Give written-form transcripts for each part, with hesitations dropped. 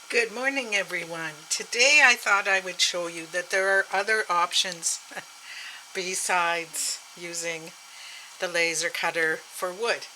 Good morning, everyone. Today I thought I would show you that there are other options besides using the laser cutter for wood.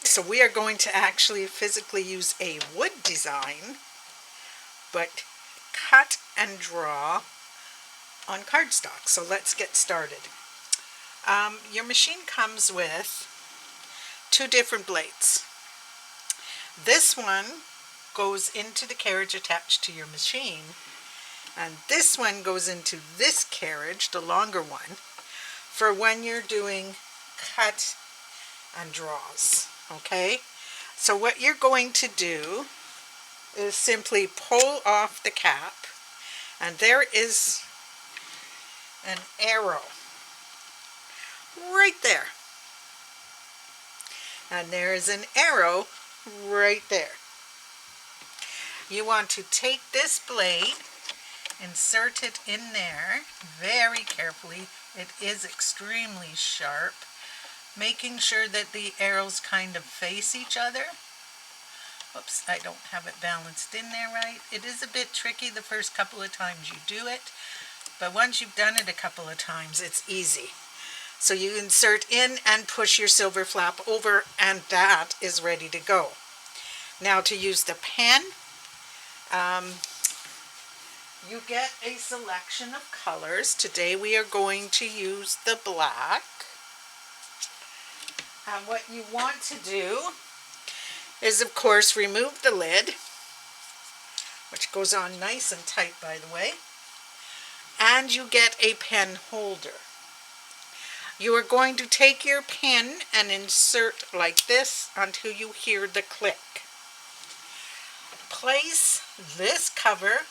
So we are going to actually physically use a wood design, but cut and draw on cardstock. So let's get started. Your machine comes with two different blades. This one goes into the carriage attached to your machine, and this one goes into this carriage, the longer one, for when you're doing cut and draws. Okay, so what you're going to do is simply pull off the cap, and there is an arrow right there, and there is an arrow right there. You want to take this blade, insert it in there very carefully. It is extremely sharp, making sure that the arrows kind of face each other. Oops, I don't have it balanced in there right. It is a bit tricky the first couple of times you do it, but once you've done it a couple of times, it's easy. So you insert in and push your silver flap over, and that is ready to go. Now to use the pen, you get a selection of colors. Today we are going to use the black. And what you want to do is, of course, remove the lid, which goes on nice and tight, by the way, and you get a pen holder. You are going to take your pen and insert like this until you hear the click. Place this cover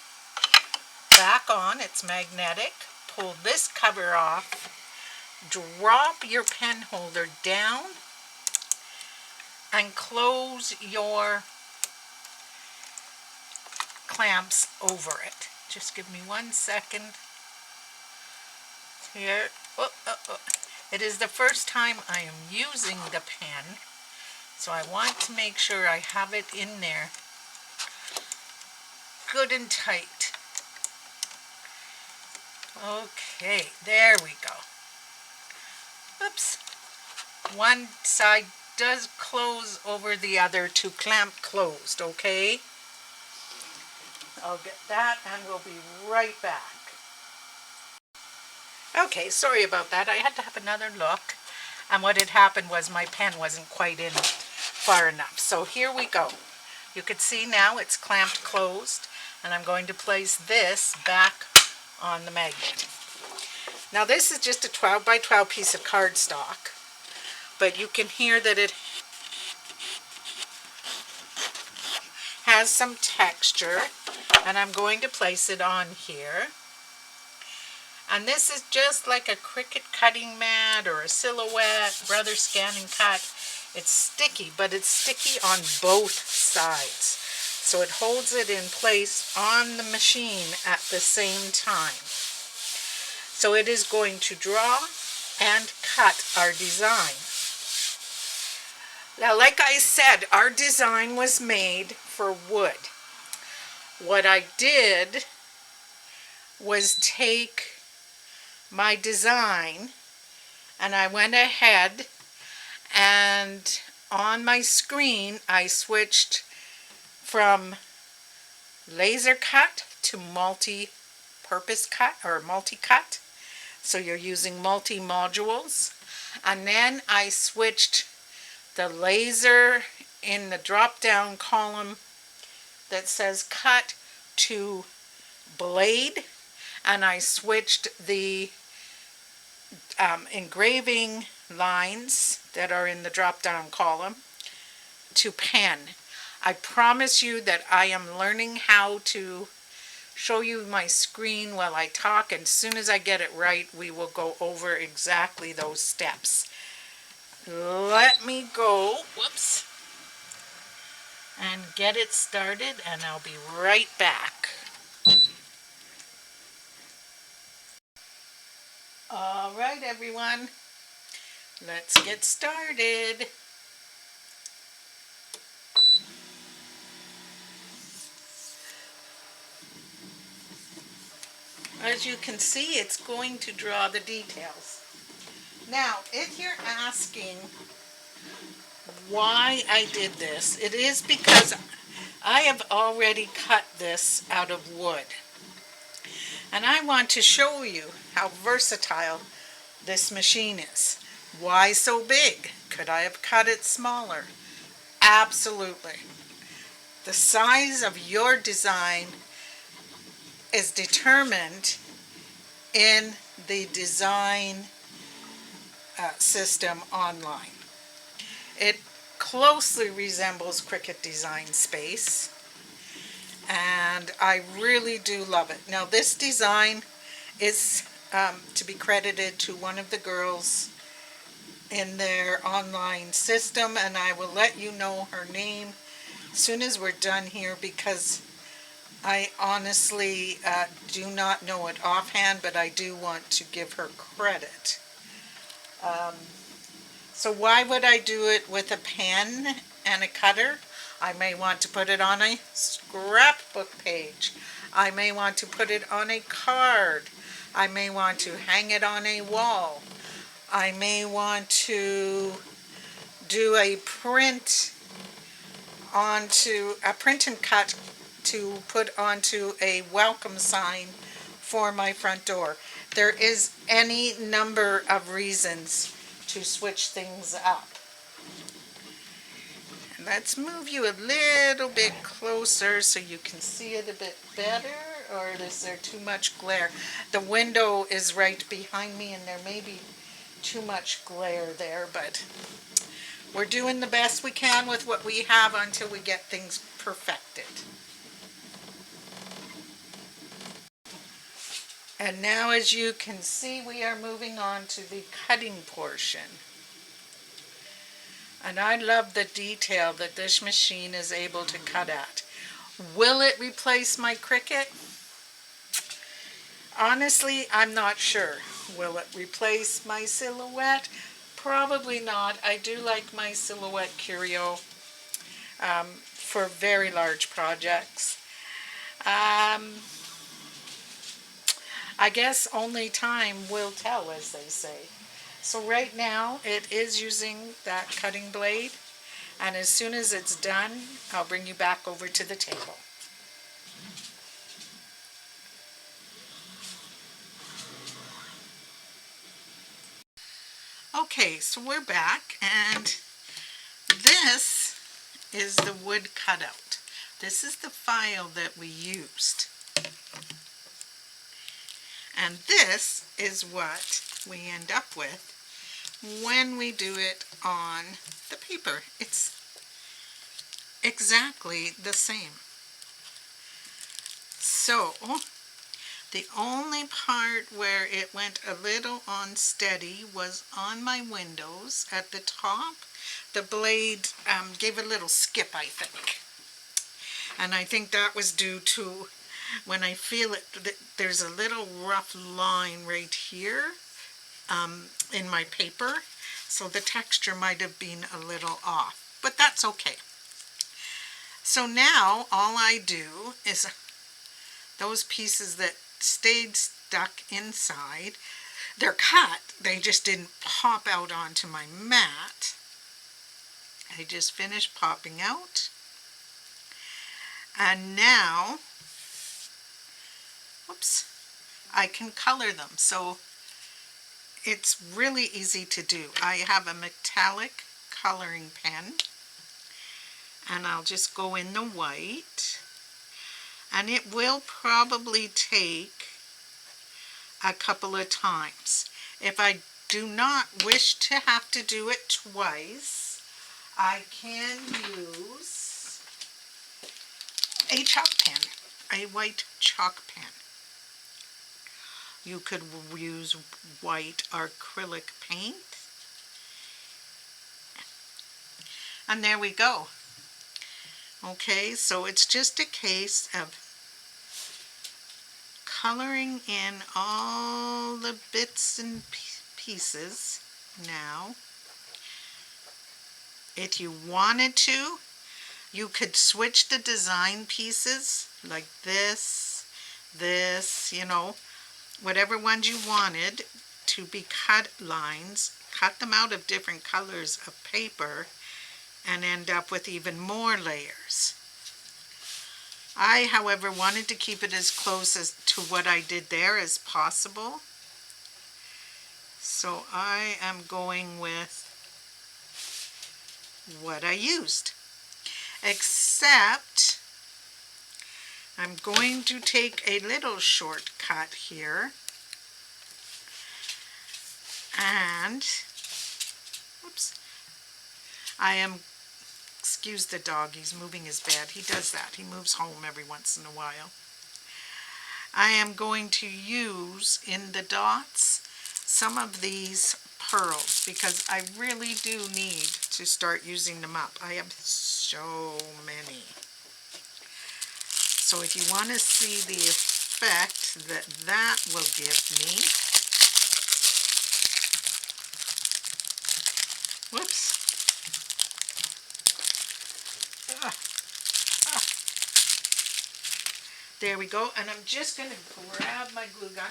back on, it's magnetic. Pull this cover off, drop your pen holder down, and close your clamps over it. Just give me 1 second. Here. It is the first time I am using the pen, so I want to make sure I have it in there good and tight. Okay, there we go. Oops. One side does close over the other to clamp closed, okay? I'll get that and we'll be right back. Okay, sorry about that. I had to have another look, and what had happened was my pen wasn't quite in far enough. So here we go. You can see now it's clamped closed, and I'm going to place this back on the magnet. Now this is just a 12 by 12 piece of cardstock, but you can hear that it has some texture, and I'm going to place it on here. And this is just like a Cricut cutting mat or a Silhouette, Brother Scan and Cut. It's sticky, but it's sticky on both sides. So it holds it in place on the machine at the same time. So it is going to draw and cut our design. Now, like I said, our design was made for wood. What I did was take my design and I went ahead and on my screen I switched from laser cut to multi-purpose cut or multi-cut. So you're using multi-modules. And then I switched the laser in the drop-down column that says cut to blade, and I switched the engraving lines that are in the drop-down column to pen. I promise you that I am learning how to show you my screen while I talk, and as soon as I get it right, we will go over exactly those steps. Let me go, whoops, and get it started, and I'll be right back. All right, everyone, let's get started. as you can see, it's going to draw the details. Now, if you're asking why I did this, it is because I have already cut this out of wood. And I want to show you how versatile this machine is. Why so big? Could I have cut it smaller? Absolutely. The size of your design is determined in the design system online. It closely resembles Cricut Design Space, and I really do love it. Now, this design is to be credited to one of the girls in their online system, and I will let you know her name as soon as we're done here, because I honestly do not know it offhand, but I do want to give her credit. So why would I do it with a pen and a cutter? I may want to put it on a scrapbook page. I may want to put it on a card. I may want to hang it on a wall. I may want to do a print and cut to put onto a welcome sign for my front door. There is any number of reasons to switch things up. And let's move you a little bit closer so you can see it a bit better, or is there too much glare? The window is right behind me and there may be too much glare there, but we're doing the best we can with what we have until we get things perfected. And now, as you can see, we are moving on to the cutting portion. And I love the detail that this machine is able to cut at. Will it replace my Cricut? Honestly, I'm not sure. Will it replace my Silhouette? Probably not. I do like my Silhouette Curio for very large projects. I guess only time will tell, as they say. So right now it is using that cutting blade, and as soon as it's done, I'll bring you back over to the table. Okay, so we're back, and this is the wood cutout. This is the file that we used. And this is what we end up with when we do it on the paper. It's exactly the same. So, the only part where it went a little unsteady was on my windows at the top. The blade gave a little skip, I think. And I think that was due to when I feel it, there's a little rough line right here in my paper. So the texture might have been a little off, but that's okay. So now all I do is those pieces that stayed stuck inside, they're cut, they just didn't pop out onto my mat. I just finished popping out. And now, whoops, I can color them. So it's really easy to do. I have a metallic coloring pen, and I'll just go in the white. And it will probably take a couple of times. If I do not wish to have to do it twice, I can use a chalk pen, a white chalk pen. You could use white acrylic paint. And there we go. Okay, so it's just a case of coloring in all the bits and pieces now. If you wanted to, you could switch the design pieces like this, you know, whatever ones you wanted to be cut lines, cut them out of different colors of paper, and end up with even more layers. I, however, wanted to keep it as close as to what I did there as possible. So I am going with what I used. Except I'm going to take a little shortcut here. And, whoops, I am, excuse the dog, he's moving his bed. He does that. He moves home every once in a while. I am going to use in the dots some of these pearls because I really do need to start using them up. I have so many. So if you want to see the effect that that will give me, whoops. There we go. And I'm just going to grab my glue gun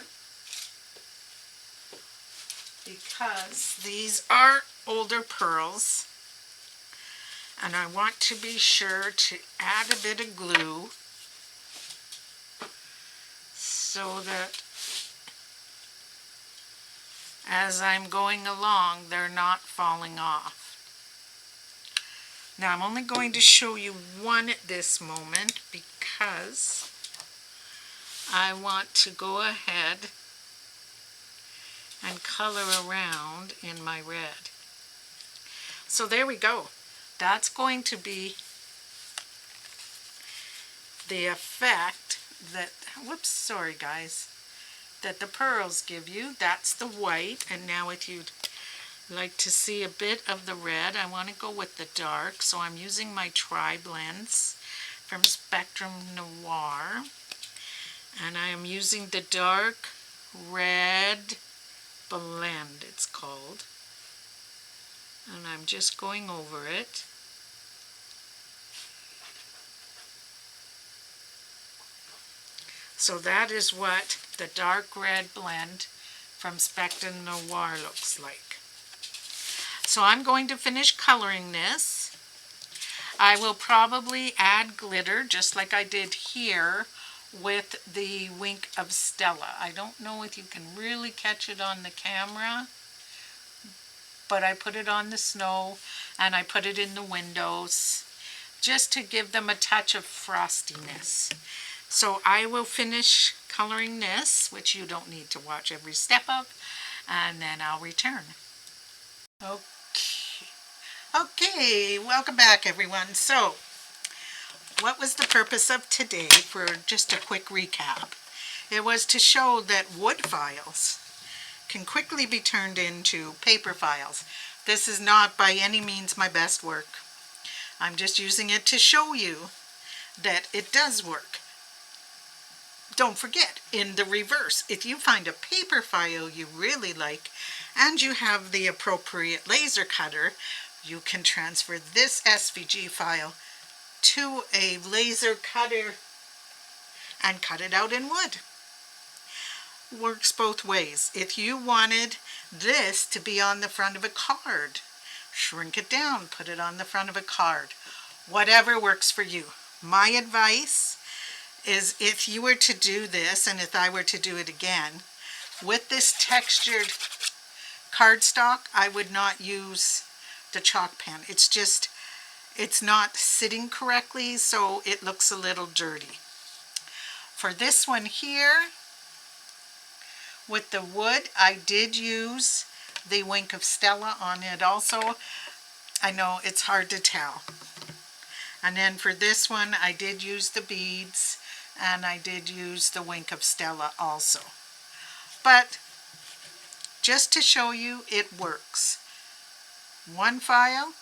because these are older pearls. And I want to be sure to add a bit of glue so that as I'm going along, they're not falling off. Now I'm only going to show you one at this moment because I want to go ahead and color around in my red. So there we go. That's going to be the effect that, whoops, sorry guys, that the pearls give you. That's the white, and now if you'd like to see a bit of the red, I want to go with the dark, so I'm using my tri-blends from Spectrum Noir, and I am using the dark red blend, it's called, and I'm just going over it. So that is what the dark red blend from Spectrum Noir looks like. So I'm going to finish coloring this. I will probably add glitter just like I did here with the Wink of Stella. I don't know if you can really catch it on the camera, but I put it on the snow and I put it in the windows just to give them a touch of frostiness. So I will finish coloring this, which you don't need to watch every step of, and then I'll return. Okay, welcome back everyone. So, what was the purpose of today for just a quick recap? It was to show that wood files can quickly be turned into paper files. This is not by any means my best work. I'm just using it to show you that it does work. Don't forget, in the reverse, if you find a paper file you really like and you have the appropriate laser cutter, you can transfer this SVG file to a laser cutter and cut it out in wood. Works both ways. If you wanted this to be on the front of a card, shrink it down, put it on the front of a card. Whatever works for you. My advice is if you were to do this, and if I were to do it again, with this textured cardstock, I would not use the chalk pen. It's not sitting correctly, so it looks a little dirty. For this one here, with the wood, I did use the Wink of Stella on it also. I know it's hard to tell. And then for this one, I did use the beads, and I did use the Wink of Stella also. But just to show you, it works. One file,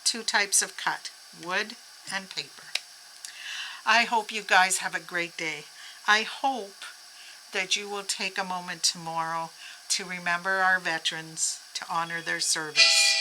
two types of cut, wood and paper. I hope you guys have a great day. I hope that you will take a moment tomorrow to remember our veterans, to honor their service.